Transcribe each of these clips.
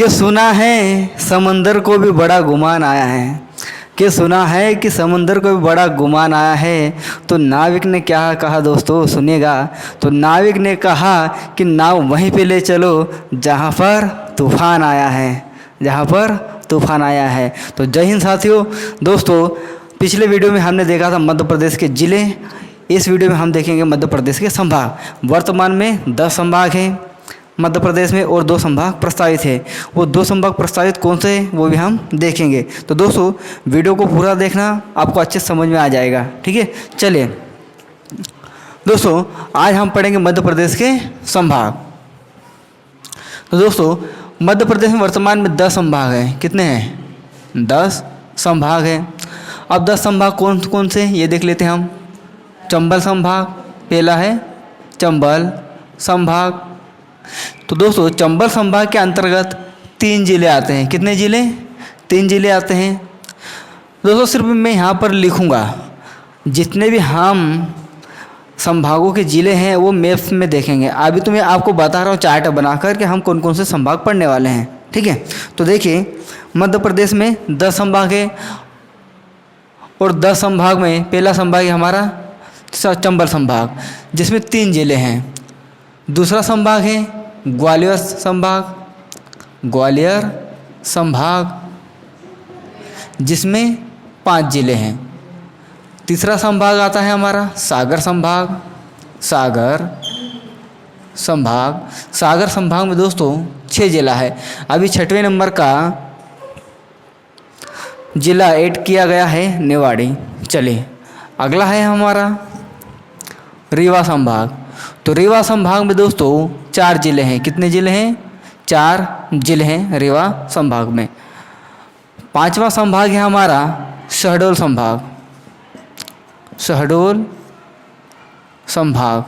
कि सुना है समंदर को भी बड़ा गुमान आया है, कि सुना है कि समंदर को भी बड़ा गुमान आया है। तो नाविक ने क्या कहा दोस्तों, सुनिएगा। तो नाविक ने कहा कि नाव वहीं पे ले चलो जहाँ पर तूफान आया है, जहाँ पर तूफान आया है। तो जय हिंद साथियों। दोस्तों, पिछले वीडियो में हमने देखा था मध्य प्रदेश के ज़िले, इस वीडियो में हम देखेंगे मध्य प्रदेश के संभाग। वर्तमान में 10 संभाग हैं मध्य प्रदेश में और 2 संभाग प्रस्तावित है। वो 2 संभाग प्रस्तावित कौन से हैं वो भी हम देखेंगे। तो दोस्तों, वीडियो को पूरा देखना, आपको अच्छे समझ में आ जाएगा। ठीक है, चलिए दोस्तों, आज हम पढ़ेंगे मध्य प्रदेश के संभाग। तो दोस्तों, मध्य प्रदेश में वर्तमान में 10 संभाग हैं। कितने हैं? 10 संभाग हैं। अब 10 संभाग कौन कौन से ये देख लेते हैं हम। चंबल संभाग पहला है, चंबल संभाग। तो दोस्तों, चंबल संभाग के अंतर्गत 3 जिले आते हैं। कितने जिले? 3 जिले आते हैं। दोस्तों, सिर्फ मैं यहाँ पर लिखूँगा, जितने भी हम संभागों के ज़िले हैं वो मैप्स में देखेंगे। अभी तो मैं आपको बता रहा हूँ चार्ट बनाकर कि हम कौन कौन से संभाग पढ़ने वाले हैं। ठीक है, तो देखिए, मध्य प्रदेश में 10 संभाग है और 10 संभाग में पहला संभाग है हमारा चंबल संभाग, जिसमें 3 जिले हैं। दूसरा संभाग है ग्वालियर संभाग, ग्वालियर संभाग जिसमें 5 जिले हैं। तीसरा संभाग आता है हमारा सागर संभाग, सागर संभाग। सागर संभाग में दोस्तों 6 जिला है। अभी 6वें नंबर का जिला ऐड किया गया है निवाड़ी। चलिए, अगला है हमारा रीवा संभाग। तो रीवा संभाग में दोस्तों 4 जिले हैं। कितने जिले हैं? 4 जिले हैं रीवा संभाग में। 5वां संभाग है हमारा शहडोल संभाग, शहडोल संभाग।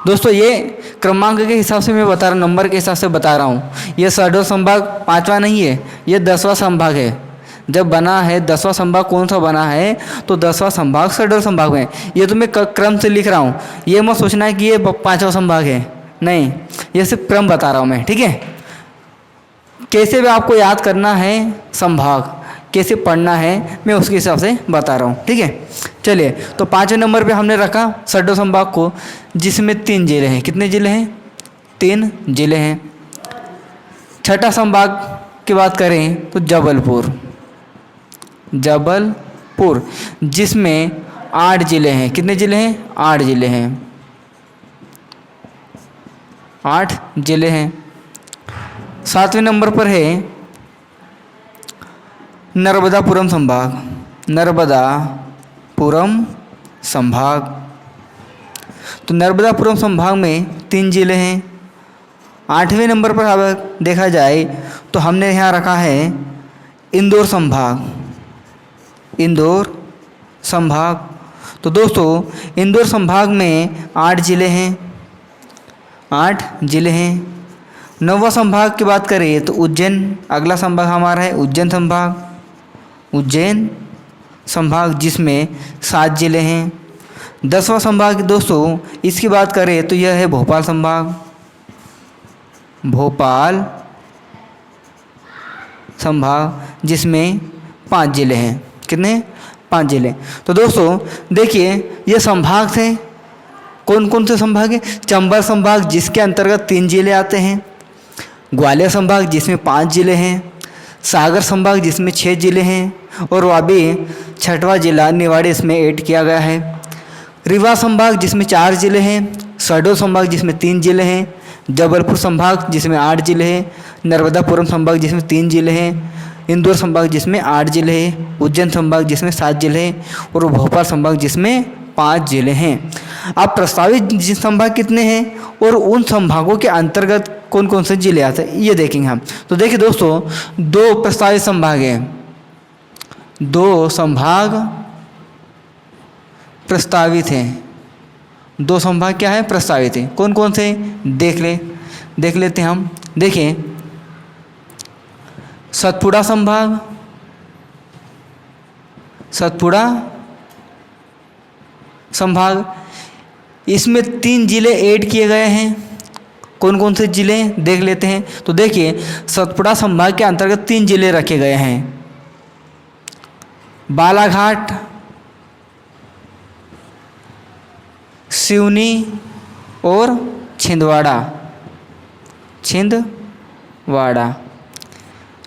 दोस्तों, ये क्रमांक के हिसाब से मैं बता रहा हूँ, नंबर के हिसाब से बता रहा हूँ। ये शहडोल संभाग 5वां नहीं है, ये 10वां संभाग है। जब बना है 10वां संभाग कौन सा बना है, तो 10वां संभाग शहडोल संभाग में। ये तो मैं क्रम से लिख रहा हूँ, ये मत सोचना है कि ये 5वां संभाग है, नहीं, ये सिर्फ क्रम बता रहा हूँ मैं। ठीक है, कैसे भी आपको याद करना है संभाग, कैसे पढ़ना है, मैं उसके हिसाब से बता रहा हूँ। ठीक है, चलिए, तो 5वें नंबर पे हमने रखा शहडोल संभाग को, जिसमें 3 जिले हैं। कितने जिले हैं? 3 जिले हैं। 6ठा संभाग की बात करें तो जबलपुर, जबलपुर जिसमें 8 जिले हैं। कितने जिले हैं? 8 जिले हैं, 8 जिले हैं। 7वें नंबर पर है नर्मदापुरम संभाग, नर्मदापुरम संभाग। तो नर्मदापुरम संभाग में 3 जिले हैं। 8वें नंबर पर अब देखा जाए तो हमने यहाँ रखा है इंदौर संभाग, इंदौर संभाग। तो दोस्तों, इंदौर संभाग में 8 जिले हैं, 8 जिले हैं। 9वां संभाग की बात करें तो उज्जैन, अगला संभाग हमारा है उज्जैन संभाग, उज्जैन संभाग जिसमें 7 जिले हैं। 10वां संभाग दोस्तों इसकी बात करें तो यह है भोपाल संभाग, भोपाल संभाग जिसमें 5 जिले हैं। कितने? 5 जिले। तो दोस्तों देखिए, ये संभाग थे। कौन कौन से संभाग हैं? चंबल संभाग जिसके अंतर्गत 3 जिले आते हैं, ग्वालियर संभाग जिसमें 5 जिले हैं, सागर संभाग जिसमें 6 जिले हैं, और अभी 6वां जिला निवाड़ी इसमें ऐड किया गया है। रीवा संभाग जिसमें 4 जिले हैं, शहडोल संभाग जिसमें 3 जिले हैं, जबलपुर संभाग जिसमें 8 जिले हैं, नर्मदापुरम संभाग जिसमें 3 जिले हैं, इंदौर संभाग जिसमें 8 जिले हैं, उज्जैन संभाग जिसमें 7 जिले हैं, और भोपाल संभाग जिसमें 5 जिले हैं। अब प्रस्तावित संभाग कितने हैं और उन संभागों के अंतर्गत कौन कौन से जिले आते हैं ये देखेंगे हम। तो देखिए दोस्तों, 2 प्रस्तावित संभाग हैं, 2 संभाग प्रस्तावित हैं। 2 संभाग क्या है? प्रस्तावित हैं। कौन कौन से? देख लेते हैं हम। देखिए, सतपुड़ा संभाग, सतपुड़ा संभाग, इसमें 3 जिले ऐड किए गए हैं कौन कौन से जिले देख लेते हैं। तो देखिए सतपुड़ा संभाग के अंतर्गत 3 जिले रखे गए हैं, बालाघाट, सिवनी और छिंदवाड़ा।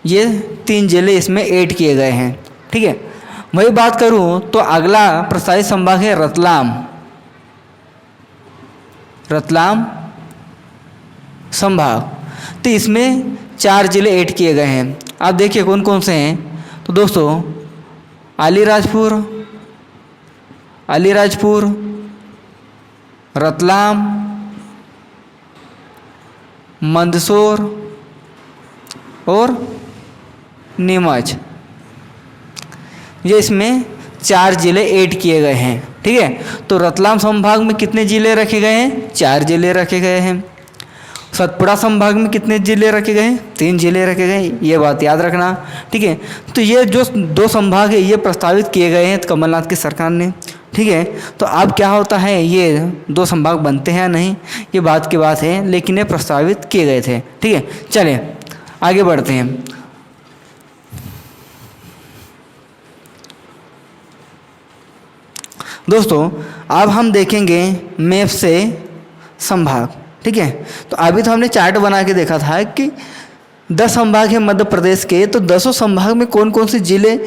ये 3 जिले इसमें ऐड किए गए हैं। ठीक है, वही बात करूं तो अगला प्रस्तावित संभाग है रतलाम संभाग। तो इसमें 4 जिले ऐड किए गए हैं। आप देखिए कौन कौन से हैं। तो दोस्तों अलीराजपुर, रतलाम, मंदसौर और नीमच, ये इसमें 4 जिले ऐड किए गए हैं। ठीक है, तो रतलाम संभाग में कितने जिले रखे गए हैं? 4 जिले रखे गए हैं। सतपुड़ा संभाग में कितने जिले रखे गए हैं? 3 जिले रखे गए, ये बात याद रखना। ठीक है, तो ये जो 2 संभाग है ये प्रस्तावित किए गए हैं कमलनाथ की सरकार ने। ठीक है, तो अब क्या होता है, ये 2 संभाग बनते हैं या नहीं, ये बात की बात है, लेकिन ये प्रस्तावित किए गए थे। ठीक है, चलें आगे बढ़ते हैं। दोस्तों अब हम देखेंगे मैप से संभाग। ठीक है, तो अभी तो हमने चार्ट बना के देखा था कि 10 संभाग है मध्य प्रदेश के, तो 10 संभाग में कौन कौन से जिले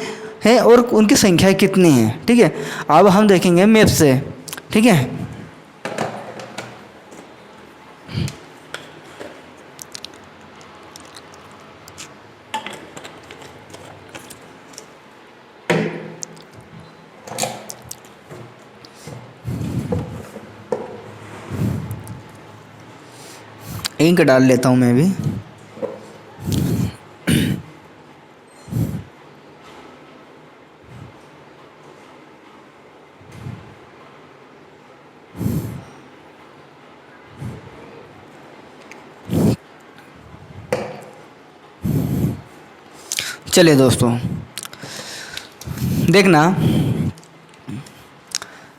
हैं और उनकी संख्या कितनी है। ठीक है, अब हम देखेंगे मैप से। ठीक है, इंक डाल लेता हूँ मैं भी। चलिए दोस्तों देखना,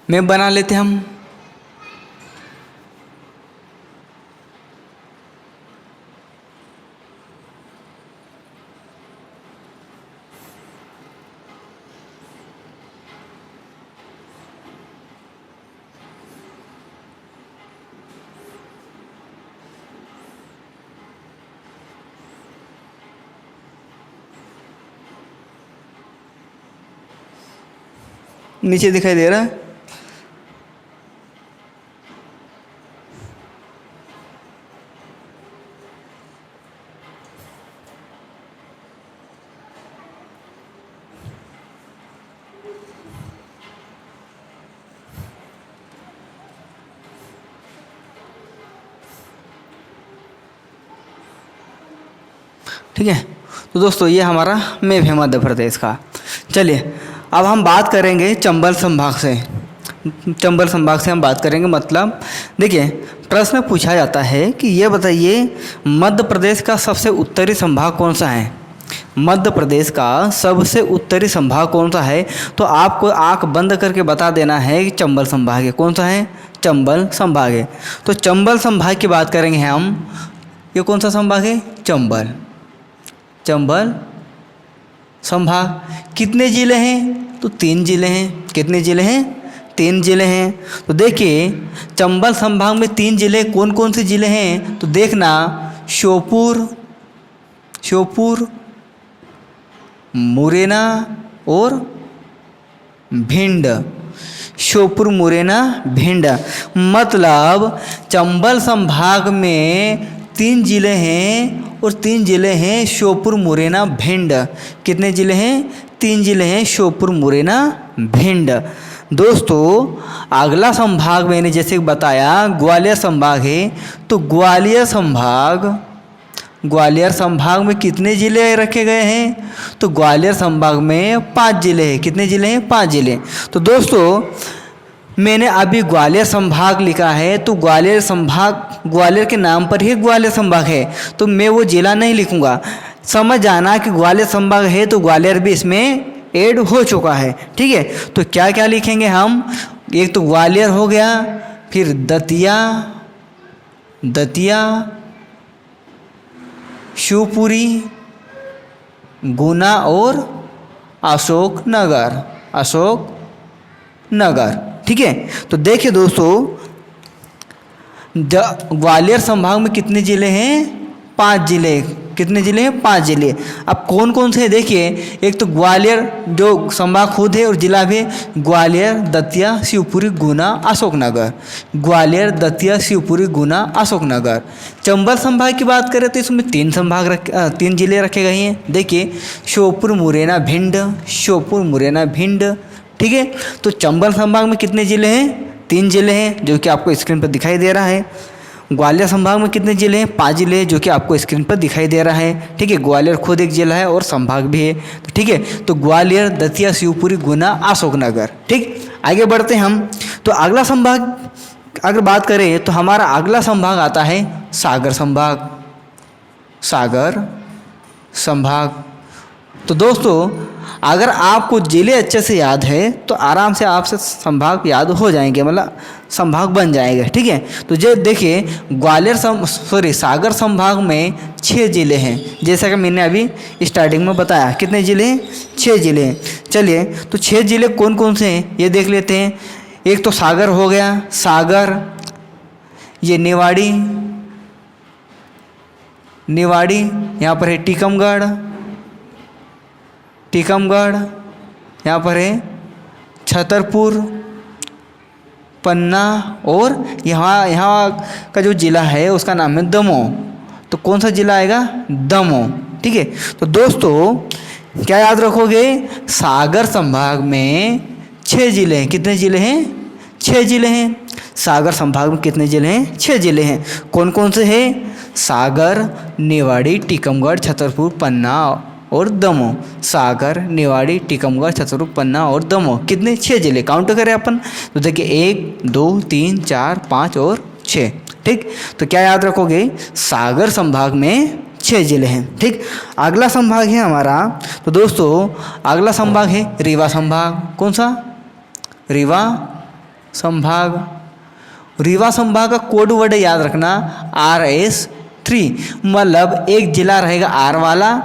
मैप बना लेते हैं हम। नीचे दिखाई दे रहा है? ठीक है, तो दोस्तों ये हमारा मैप है मध्य प्रदेश का। चलिए अब हम बात करेंगे चंबल संभाग से। चंबल संभाग से हम बात करेंगे, मतलब देखिए प्रश्न पूछा जाता है कि ये बताइए मध्य प्रदेश का सबसे उत्तरी संभाग कौन सा है। मध्य प्रदेश का सबसे उत्तरी संभाग कौन सा है, तो आपको आंख बंद करके बता देना है कि चंबल संभाग है। कौन सा है? चंबल संभाग है। तो चंबल संभाग की बात करेंगे हम। ये कौन सा संभाग है? चंबल संभाग। कितने जिले हैं? तो 3 जिले हैं। कितने जिले हैं? 3 जिले हैं। तो देखिए चंबल संभाग में 3 जिले कौन कौन से जिले हैं, तो देखना श्योपुर, मुरैना और भिंड। श्योपुर, मुरैना, भिंड। मतलब चंबल संभाग में 3 जिले हैं और 3 जिले हैं श्योपुर, मुरैना, भिंड। कितने जिले हैं? 3 जिले हैं श्योपुर, मुरैना, भिंड। दोस्तों अगला संभाग मैंने जैसे बताया ग्वालियर संभाग है। तो ग्वालियर संभाग में कितने जिले रखे गए हैं? तो ग्वालियर संभाग में 5 जिले हैं। कितने जिले हैं? 5 जिले। तो दोस्तों मैंने अभी ग्वालियर संभाग लिखा है, तो ग्वालियर संभाग ग्वालियर के नाम पर ही ग्वालियर संभाग है, तो मैं वो जिला नहीं लिखूंगा। समझ जाना कि ग्वालियर संभाग है तो ग्वालियर भी इसमें ऐड हो चुका है। ठीक है, तो क्या क्या लिखेंगे हम? एक तो ग्वालियर हो गया, फिर दतिया, दतिया, शिवपुरी, गुना और अशोकनगर। ठीक है। तो देखिए दोस्तों, ग्वालियर संभाग में कितने ज़िले हैं? 5 ज़िले। कितने ज़िले हैं? 5 ज़िले। अब कौन कौन से हैं देखिए, एक तो ग्वालियर जो संभाग खुद है और ज़िला भी ग्वालियर, दतिया, शिवपुरी, गुना, अशोकनगर। ग्वालियर, दतिया, शिवपुरी, गुना, अशोकनगर। चंबल संभाग की बात करें तो इसमें 3 ज़िले रखे गए हैं। देखिए, श्योपुर, मुरैना, भिंड। ठीक है। तो चंबल संभाग में कितने ज़िले हैं? 3 ज़िले हैं, जो कि आपको स्क्रीन पर दिखाई दे रहा है। ग्वालियर संभाग में कितने ज़िले हैं? 5 ज़िले हैं, जो कि आपको स्क्रीन पर दिखाई दे रहा है। ठीक है। ग्वालियर खुद एक ज़िला है और संभाग भी है। तो ठीक है। तो ग्वालियर, दतिया, शिवपुरी, गुना, अशोकनगर। ठीक। आगे बढ़ते हैं हम। तो अगला संभाग अगर बात करें तो हमारा अगला संभाग आता है सागर संभाग। तो दोस्तों, अगर आपको ज़िले अच्छे से याद है तो आराम से आपसे संभाग याद हो जाएंगे, मतलब संभाग बन जाएंगे। ठीक है। तो जो देखिए, सागर संभाग में 6 ज़िले हैं, जैसा कि मैंने अभी स्टार्टिंग में बताया। कितने ज़िले हैं? 6 ज़िले हैं। चलिए, तो 6 ज़िले कौन कौन से हैं ये देख लेते हैं। एक तो सागर हो गया, सागर, ये निवाड़ी, यहाँ पर है टीकमगढ़, यहाँ पर है छतरपुर, पन्ना, और यहाँ का जो ज़िला है उसका नाम है दमोह। तो कौन सा ज़िला आएगा? दमोह। ठीक है। तो दोस्तों, क्या याद रखोगे? सागर संभाग में 6 ज़िले हैं। कितने ज़िले हैं? 6 ज़िले हैं। सागर संभाग में कितने ज़िले हैं? 6 ज़िले हैं। कौन कौन से हैं? सागर, निवाड़ी, टीकमगढ़, छतरपुर, पन्ना और दमोह। सागर, निवाड़ी, टीकमगढ़, छतरपुर, पन्ना और दमोह। कितने? 6 ज़िले। काउंट करें अपन तो देखिए, 1, 2, 3, 4, 5 और 6। ठीक। तो क्या याद रखोगे? सागर संभाग में 6 ज़िले हैं। ठीक। अगला संभाग है हमारा, तो दोस्तों अगला संभाग है रीवा संभाग। कौन सा? रीवा संभाग। रीवा संभाग का कोड वर्ड याद रखना, RS3। मतलब एक ज़िला रहेगा R वाला,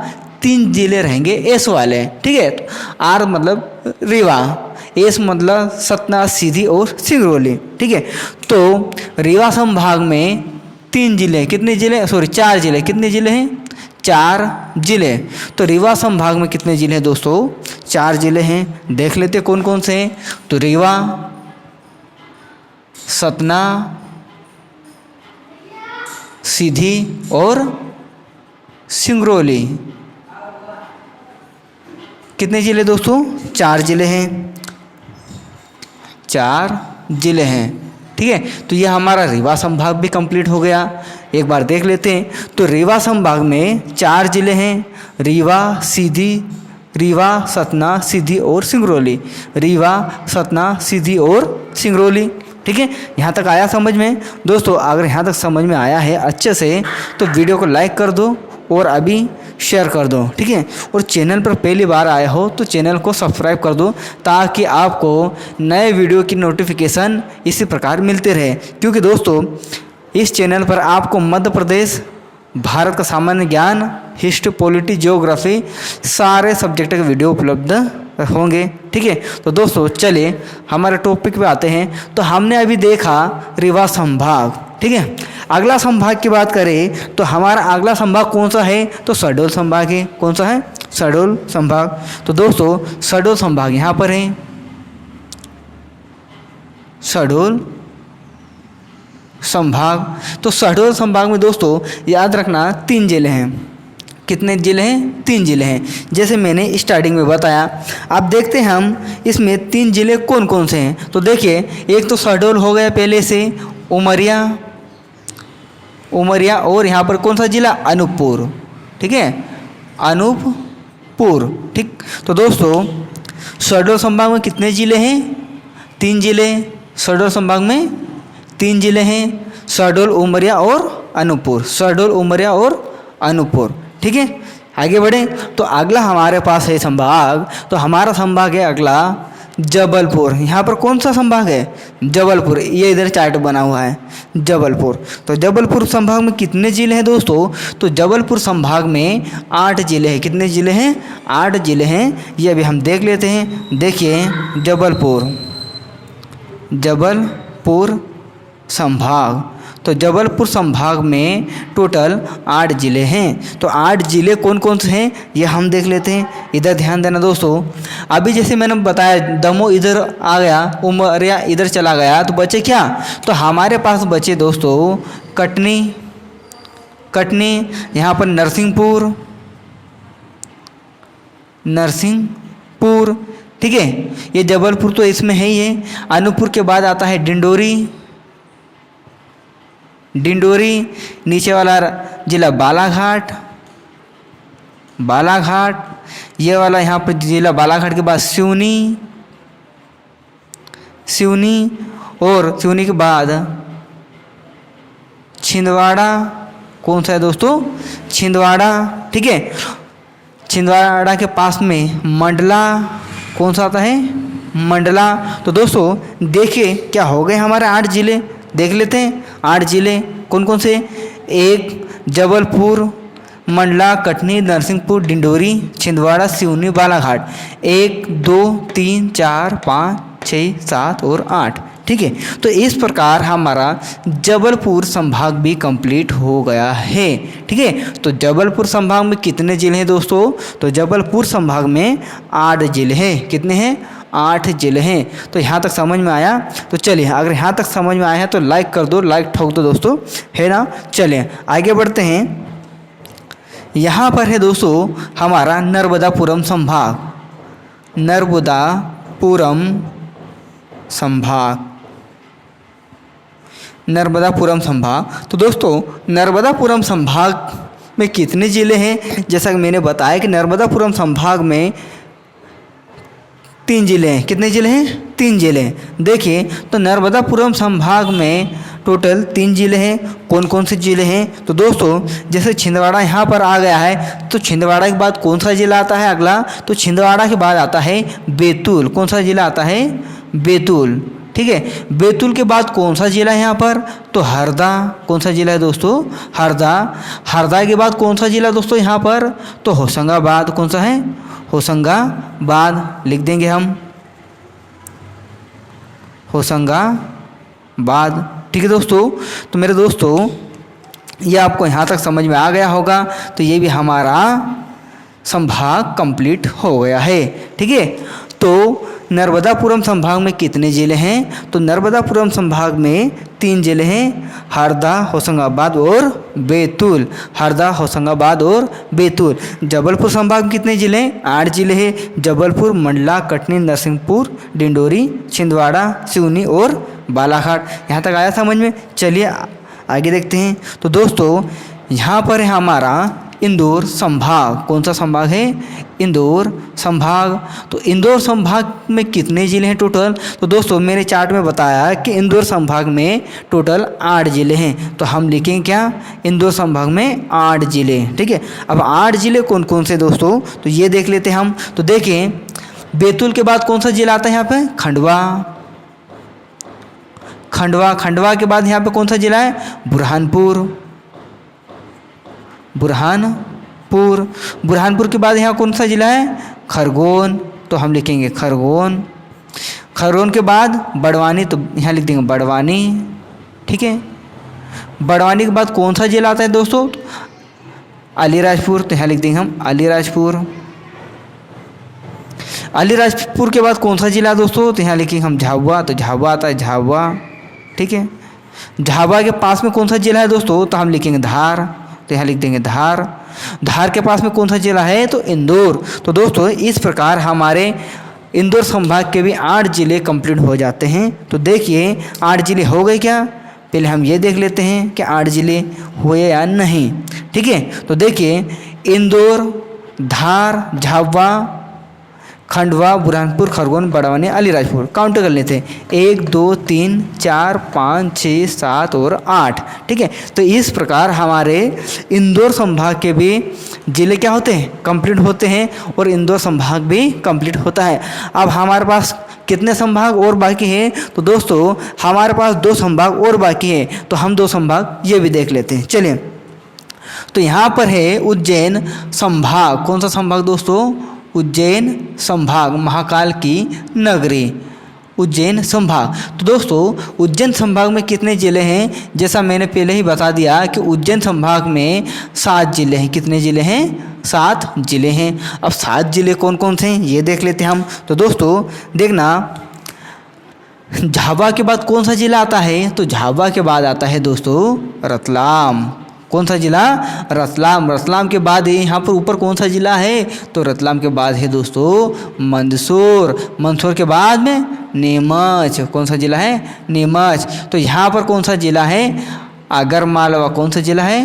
3 ज़िले रहेंगे S वाले। ठीक है। तो R मतलब रीवा, S मतलब सतना, सीधी और सिंगरौली। ठीक है। तो रीवा संभाग में 3 ज़िले। कितने ज़िले? 4 ज़िले। कितने ज़िले हैं? 4 ज़िले। तो रीवा संभाग में कितने ज़िले हैं दोस्तों? 4 ज़िले हैं। देख लेते कौन कौन से हैं। तो रीवा, सतना, सीधी और सिंगरौली। कितने ज़िले दोस्तों? 4 ज़िले हैं। 4 ज़िले हैं। ठीक है। तो ये हमारा रीवा संभाग भी कंप्लीट हो गया। एक बार देख लेते हैं। तो रीवा संभाग में 4 ज़िले हैं, रीवा, सतना, सीधी और सिंगरौली। रीवा, सतना, सीधी और सिंगरौली। ठीक है। यहाँ तक आया समझ में? दोस्तों, अगर यहाँ तक समझ में आया है अच्छे से तो वीडियो को लाइक कर दो और अभी शेयर कर दो। ठीक है। और चैनल पर पहली बार आया हो तो चैनल को सब्सक्राइब कर दो, ताकि आपको नए वीडियो की नोटिफिकेशन इसी प्रकार मिलते रहे। क्योंकि दोस्तों, इस चैनल पर आपको मध्य प्रदेश, भारत का सामान्य ज्ञान, हिस्ट्री, पॉलिटी, ज्योग्राफी, सारे सब्जेक्ट के वीडियो उपलब्ध होंगे। ठीक है। तो दोस्तों, चलिए हमारे टॉपिक पे आते हैं। तो हमने अभी देखा रीवा संभाग। ठीक है। अगला संभाग की बात करें तो हमारा अगला संभाग कौन सा है? तो शहडोल संभाग है। कौन सा है? शहडोल संभाग। तो दोस्तों, शहडोल संभाग यहाँ पर है। शहडोल संभाग। तो शहडोल संभाग में दोस्तों याद रखना 3 ज़िले हैं। कितने ज़िले हैं? 3 ज़िले हैं, जैसे मैंने स्टार्टिंग में बताया। अब देखते हैं हम इसमें 3 ज़िले कौन कौन से हैं। तो देखिए, एक तो शहडोल हो गया पहले से, उमरिया और यहाँ पर कौन सा ज़िला? अनूपपुर। ठीक है। अनूपपुर। ठीक। तो दोस्तों, शहडोल संभाग में कितने ज़िले हैं? 3 ज़िले। शहडोल संभाग में 3 ज़िले हैं, शहडोल, उमरिया और अनूपपुर। शहडोल, उमरिया और अनूपपुर। ठीक है। आगे बढ़ें तो अगला हमारे पास है संभाग। तो हमारा संभाग है अगला जबलपुर। यहाँ पर कौन सा संभाग है? जबलपुर। ये इधर चार्ट बना हुआ है जबलपुर। तो जबलपुर संभाग में कितने ज़िले हैं दोस्तों? तो जबलपुर संभाग में 8 ज़िले हैं। कितने ज़िले हैं? 8 ज़िले हैं। ये अभी हम देख लेते हैं। देखिए जबलपुर संभाग, तो जबलपुर संभाग में टोटल 8 ज़िले हैं। तो 8 ज़िले कौन कौन से हैं ये हम देख लेते हैं। इधर ध्यान देना दोस्तों। अभी जैसे मैंने बताया दमोह इधर आ गया, उमरिया इधर चला गया, तो बचे क्या? तो हमारे पास बचे दोस्तों कटनी, यहाँ पर नरसिंहपुर, ठीक है। ये जबलपुर तो इसमें है ही है। अनूपपुर के बाद आता है डिंडोरी, नीचे वाला जिला बालाघाट, ये वाला यहाँ पर जिला बालाघाट के बाद सिवनी, और सिवनी के बाद छिंदवाड़ा। कौन सा है दोस्तों? छिंदवाड़ा, ठीक है। छिंदवाड़ा के पास में मंडला। कौन सा आता है? मंडला। तो दोस्तों देखिए क्या हो गए हमारे 8 ज़िले। देख लेते हैं 8 ज़िले कौन कौन से। 1 जबलपुर, मंडला, कटनी, नरसिंहपुर, डिंडोरी, छिंदवाड़ा, सिवनी, बालाघाट। 1 2 3 4 5 6 7 और 8, ठीक है। तो इस प्रकार हमारा जबलपुर संभाग भी कंप्लीट हो गया है, ठीक है। तो जबलपुर संभाग में कितने ज़िले हैं दोस्तों? तो जबलपुर संभाग में 8 ज़िले हैं। कितने हैं? 8 ज़िले हैं। तो यहाँ तक समझ में आया? तो चलिए, अगर यहाँ तक समझ में आया है तो लाइक कर दो, लाइक ठोक दो दोस्तों, है ना। चलिए आगे बढ़ते हैं। यहाँ पर है दोस्तों हमारा नर्मदापुरम संभाग। तो दोस्तों नर्मदापुरम संभाग में कितने ज़िले हैं? जैसा कि मैंने बताया कि नर्मदापुरम संभाग में 3 ज़िले हैं। कितने ज़िले हैं? 3 ज़िले हैं। देखिए तो नर्मदापुरम संभाग में टोटल 3 ज़िले हैं। कौन कौन से ज़िले हैं? तो दोस्तों जैसे छिंदवाड़ा यहाँ पर आ गया है, तो छिंदवाड़ा के बाद कौन सा ज़िला आता है अगला? तो छिंदवाड़ा के बाद आता है बैतूल। कौन सा ज़िला आता है? बैतूल, ठीक है। बैतूल के बाद कौन सा ज़िला है यहाँ पर? तो हरदा। कौन सा ज़िला है दोस्तों? हरदा के बाद कौन सा ज़िला दोस्तों यहाँ पर? तो होशंगाबाद। कौन सा है? होशंगाबाद। लिख देंगे हम होशंगाबाद, ठीक है दोस्तों। तो मेरे दोस्तों ये आपको यहाँ तक समझ में आ गया होगा। तो ये भी हमारा संभाग कंप्लीट हो गया है, ठीक है। तो नर्मदापुरम संभाग में कितने ज़िले हैं? तो नर्मदापुरम संभाग में 3 ज़िले हैं, हरदा, होशंगाबाद और बैतूल। जबलपुर संभाग में कितने ज़िले हैं? 8 ज़िले हैं। जबलपुर, मंडला, कटनी, नरसिंहपुर, डिंडोरी, छिंदवाड़ा, सिवनी और बालाघाट। यहाँ तक आया समझ में? चलिए आगे देखते हैं। तो दोस्तों यहाँ पर है हमारा इंदौर संभाग। कौन सा संभाग है? इंदौर संभाग। तो इंदौर संभाग में कितने ज़िले हैं टोटल? तो दोस्तों मैंने चार्ट में बताया कि इंदौर संभाग में टोटल 8 ज़िले हैं। तो हम लिखेंगे क्या? इंदौर संभाग में 8 ज़िले, ठीक है। अब 8 ज़िले कौन कौन से दोस्तों? तो ये देख लेते हैं हम। तो देखें बैतूल के बाद कौन सा ज़िला आता है यहाँ पे? खंडवा के बाद यहाँ पे कौन सा ज़िला है? बुरहानपुर के बाद यहाँ कौन सा ज़िला है? खरगोन। तो हम लिखेंगे खरगोन के बाद बड़वानी, तो यहाँ लिख देंगे बड़वानी, ठीक है। बड़वानी के बाद कौन सा ज़िला आता है दोस्तों? अलीराजपुर। तो यहाँ लिख देंगे हम अलीराजपुर के बाद कौन सा ज़िला दोस्तों? तो यहाँ लिखेंगे हम झाबुआ। तो झाबुआ आता है झाबुआ, ठीक है। झाबुआ के पास में कौन सा ज़िला है दोस्तों? तो हम लिखेंगे धार। तो यहाँ लिख देंगे धार के पास में कौन सा ज़िला है? तो इंदौर। तो दोस्तों इस प्रकार हमारे इंदौर संभाग के भी 8 ज़िले कंप्लीट हो जाते हैं। तो देखिए 8 ज़िले हो गए क्या? पहले हम ये देख लेते हैं कि 8 ज़िले हुए या नहीं, ठीक है। तो देखिए इंदौर, धार, झाबुआ, खंडवा, बुरहानपुर, खरगोन, बड़वानी, अलीराजपुर। काउंट कर लेते हैं 1 2 3 4 5 6 7 और 8, ठीक है। तो इस प्रकार हमारे इंदौर संभाग के भी ज़िले क्या होते हैं? कंप्लीट होते हैं और इंदौर संभाग भी कंप्लीट होता है। अब हमारे पास कितने संभाग और बाकी है? तो दोस्तों हमारे पास 2 संभाग और बाकी है, तो हम 2 संभाग ये भी देख लेते हैं। चलिए, तो यहाँ पर है उज्जैन संभाग। कौन सा संभाग दोस्तों? उज्जैन संभाग, महाकाल की नगरी उज्जैन संभाग। तो दोस्तों उज्जैन संभाग में कितने ज़िले हैं? जैसा मैंने पहले ही बता दिया कि उज्जैन संभाग में 7 ज़िले हैं। कितने ज़िले हैं? 7 ज़िले हैं। अब 7 ज़िले कौन कौन से हैं ये देख लेते हैं हम। तो दोस्तों देखना, झाबुआ के बाद कौन सा ज़िला आता है? तो झाबुआ के बाद आता है दोस्तों रतलाम। कौन सा ज़िला? रतलाम। रतलाम के बाद यहाँ पर ऊपर कौन सा ज़िला है? तो रतलाम के बाद है दोस्तों मंदसौर। मंदसौर के बाद में नीमच। कौन सा ज़िला है? नीमच। तो यहाँ पर कौन सा ज़िला है? अगर मालवा। कौन सा ज़िला है?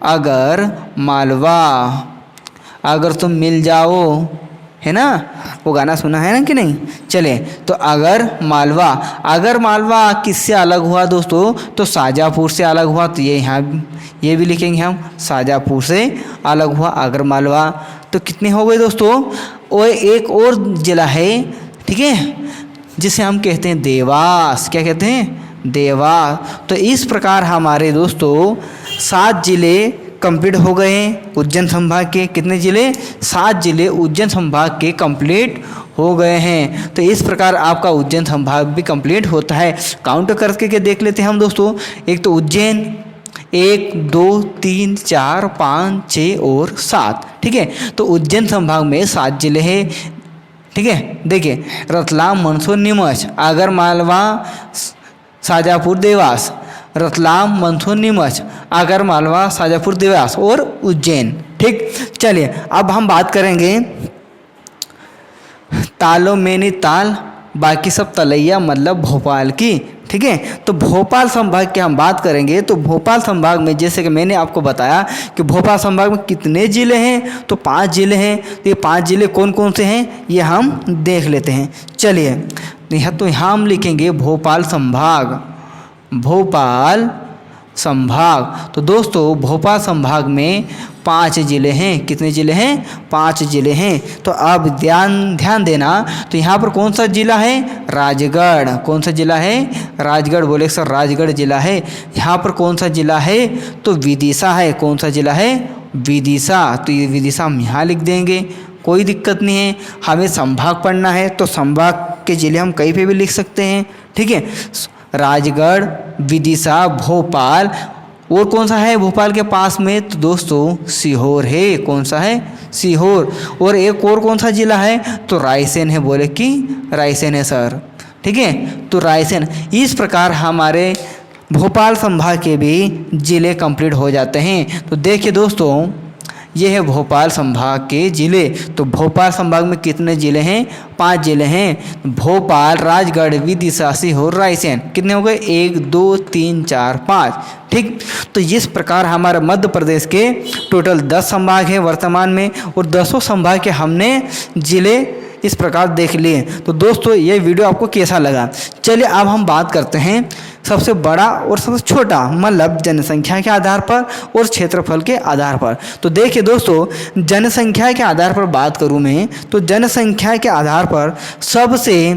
अगर मालवा। अगर तुम मिल जाओ, है ना, वो गाना सुना है ना कि नहीं? चले, तो अगर मालवा। अगर मालवा किससे अलग हुआ दोस्तों? तो शाहजहाँपुर से अलग हुआ। तो ये यहाँ ये भी लिखेंगे हम, शाहजहाँपुर से अलग हुआ अगर मालवा। तो कितने हो गए दोस्तों? और एक और ज़िला है, ठीक है, जिसे हम कहते हैं देवास। क्या कहते हैं? देवास। तो इस प्रकार हमारे दोस्तों 7 ज़िले कंप्लीट हो गए हैं उज्जैन संभाग के। कितने ज़िले? 7 ज़िले उज्जैन संभाग के कंप्लीट हो गए हैं। तो इस प्रकार आपका उज्जैन संभाग भी कंप्लीट होता है। काउंट करके देख लेते हैं हम दोस्तों। एक तो उज्जैन, 1 2 3 4 5 6 और 7, ठीक है। तो उज्जैन संभाग में 7 ज़िले हैं, ठीक है। देखिए, रतलाम, मंदसौर, नीमच, आगर मालवा, शाहजहाँपुर, देवास, रतलाम, मंदसौर, नीमच, आगर मालवा, शाहजहाँपुर, देवास और उज्जैन, ठीक। चलिए अब हम बात करेंगे तालों में नहीं ताल, बाकी सब तलैया, मतलब भोपाल की, ठीक है। तो भोपाल संभाग की हम बात करेंगे। तो भोपाल संभाग में जैसे कि मैंने आपको बताया कि भोपाल संभाग में कितने ज़िले हैं? तो 5 ज़िले हैं। तो ये 5 ज़िले कौन कौन से हैं ये हम देख लेते हैं। चलिए, तो यहाँ हम लिखेंगे भोपाल संभाग। भोपाल संभाग। तो दोस्तों भोपाल संभाग में 5 ज़िले हैं। कितने ज़िले हैं? 5 ज़िले हैं। तो अब ध्यान देना, तो यहाँ पर कौन सा ज़िला है? राजगढ़। कौन सा ज़िला है? राजगढ़। बोले सर राजगढ़ ज़िला है। यहाँ पर कौन सा ज़िला है? तो विदिशा है। कौन सा ज़िला है? विदिशा। तो ये विदिशा हम यहाँ लिख देंगे, कोई दिक्कत नहीं है। हमें संभाग पढ़ना है तो संभाग के ज़िले हम कहीं पे भी लिख सकते हैं, ठीक है। राजगढ़, विदिशा, भोपाल। और कौन सा है भोपाल के पास में? तो दोस्तों सीहोर है। कौन सा है? सीहोर। और एक और कौन सा ज़िला है? तो रायसेन है। बोले कि रायसेन है सर, ठीक है। तो रायसेन। इस प्रकार हमारे भोपाल संभाग के भी ज़िले कंप्लीट हो जाते हैं। तो देखिए दोस्तों, ये है भोपाल संभाग के ज़िले। तो भोपाल संभाग में कितने ज़िले हैं? 5 ज़िले हैं। भोपाल, राजगढ़, विदिशा, सीहोर, रायसेन। कितने हो गए? 1 2 3 4 5, ठीक। तो इस प्रकार हमारे मध्य प्रदेश के टोटल 10 संभाग हैं वर्तमान में, और 10 संभाग के हमने ज़िले इस प्रकार देख लिए। तो दोस्तों ये वीडियो आपको कैसा लगा? चलिए अब हम बात करते हैं सबसे बड़ा और सबसे छोटा, मतलब जनसंख्या के आधार पर और क्षेत्रफल के आधार पर। तो देखिए दोस्तों, जनसंख्या के आधार पर बात करूं मैं, तो जनसंख्या के आधार पर सबसे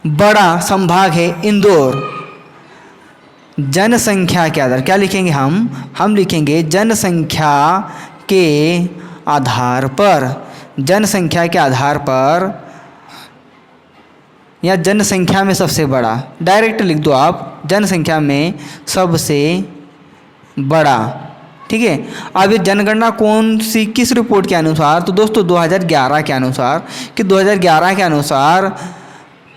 बड़ा संभाग है इंदौर। जनसंख्या के आधार क्या लिखेंगे हम लिखेंगे जनसंख्या के आधार पर। जनसंख्या के आधार पर या जनसंख्या में सबसे बड़ा, डायरेक्ट लिख दो आप, जनसंख्या में सबसे बड़ा, ठीक है। अब ये जनगणना कौन सी, किस रिपोर्ट के अनुसार? तो दोस्तों 2011 के अनुसार, कि 2011 के अनुसार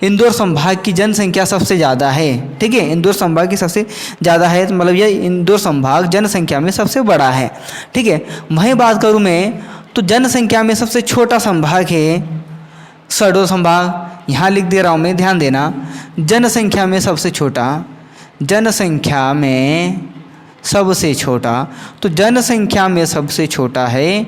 इंदौर संभाग की जनसंख्या सबसे ज़्यादा है, ठीक है। इंदौर संभाग की सबसे ज़्यादा है, तो मतलब ये इंदौर संभाग जनसंख्या में सबसे बड़ा है, ठीक है। वहीं बात करूँ मैं, तो जनसंख्या में सबसे छोटा संभाग है शहडोल संभाग। यहाँ लिख दे रहा हूँ मैं, ध्यान देना। जनसंख्या में सबसे छोटा, जनसंख्या में सबसे छोटा, तो जनसंख्या में सबसे छोटा है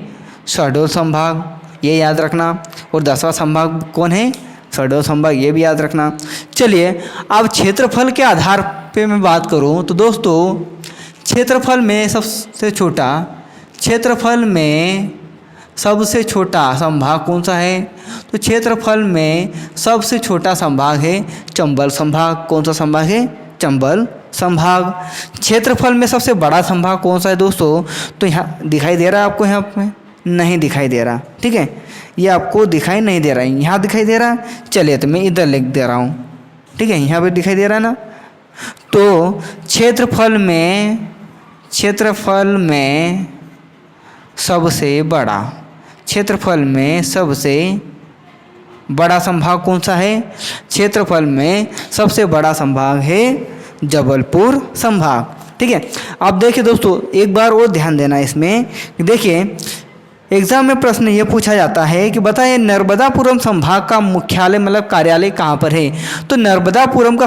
शहडोल संभाग, ये याद रखना। और 10वां संभाग कौन है? शहडोल संभाग, ये भी याद रखना। चलिए अब क्षेत्रफल के आधार पे मैं बात करूँ, तो दोस्तों क्षेत्रफल में सबसे छोटा, क्षेत्रफल में सबसे छोटा संभाग कौन सा है? तो क्षेत्रफल में सबसे छोटा संभाग है चंबल संभाग। कौन सा संभाग है? चंबल संभाग। क्षेत्रफल में सबसे बड़ा संभाग कौन सा है दोस्तों? तो यहाँ दिखाई दे रहा है आपको? यहाँ पे नहीं दिखाई दे रहा, ठीक है, ये आपको दिखाई नहीं दे रहा है, यहाँ दिखाई दे रहा है। चलिए तो मैं इधर लिख दे रहा हूँ, ठीक है, यहाँ पे दिखाई दे रहा है ना। तो क्षेत्रफल में सबसे बड़ा, क्षेत्रफल में सबसे बड़ा संभाग कौन सा है? क्षेत्रफल में सबसे बड़ा संभाग है जबलपुर संभाग, ठीक है। अब देखिए दोस्तों, एक बार और ध्यान देना इसमें। देखिए एग्जाम में प्रश्न ये पूछा जाता है कि बताइए नर्मदापुरम संभाग का मुख्यालय मतलब कार्यालय कहाँ पर है? तो नर्मदापुरम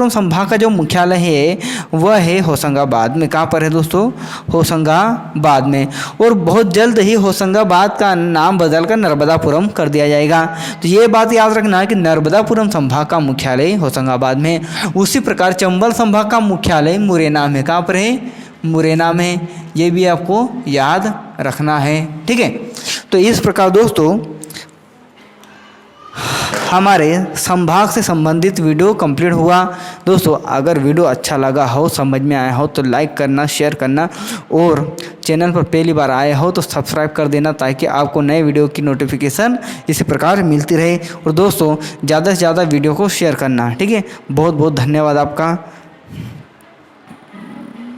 संभाग का जो मुख्यालय है वह है होशंगाबाद में। कहाँ पर है दोस्तों? होशंगाबाद में। और बहुत जल्द ही होशंगाबाद का नाम बदलकर नर्मदापुरम कर दिया जाएगा। तो ये बात याद रखना है कि नर्मदापुरम संभाग का मुख्यालय होशंगाबाद में। उसी प्रकार चंबल संभाग का मुख्यालय मुरैना में। कहाँ पर है? मुरैना में। ये भी आपको याद रखना है, ठीक है। तो इस प्रकार दोस्तों हमारे संभाग से संबंधित वीडियो कंप्लीट हुआ। दोस्तों अगर वीडियो अच्छा लगा हो, समझ में आया हो तो लाइक करना, शेयर करना और चैनल पर पहली बार आए हो तो सब्सक्राइब कर देना ताकि आपको नए वीडियो की नोटिफिकेशन इसी प्रकार मिलती रहे। और दोस्तों ज़्यादा से ज़्यादा वीडियो को शेयर करना, ठीक है। बहुत बहुत धन्यवाद आपका।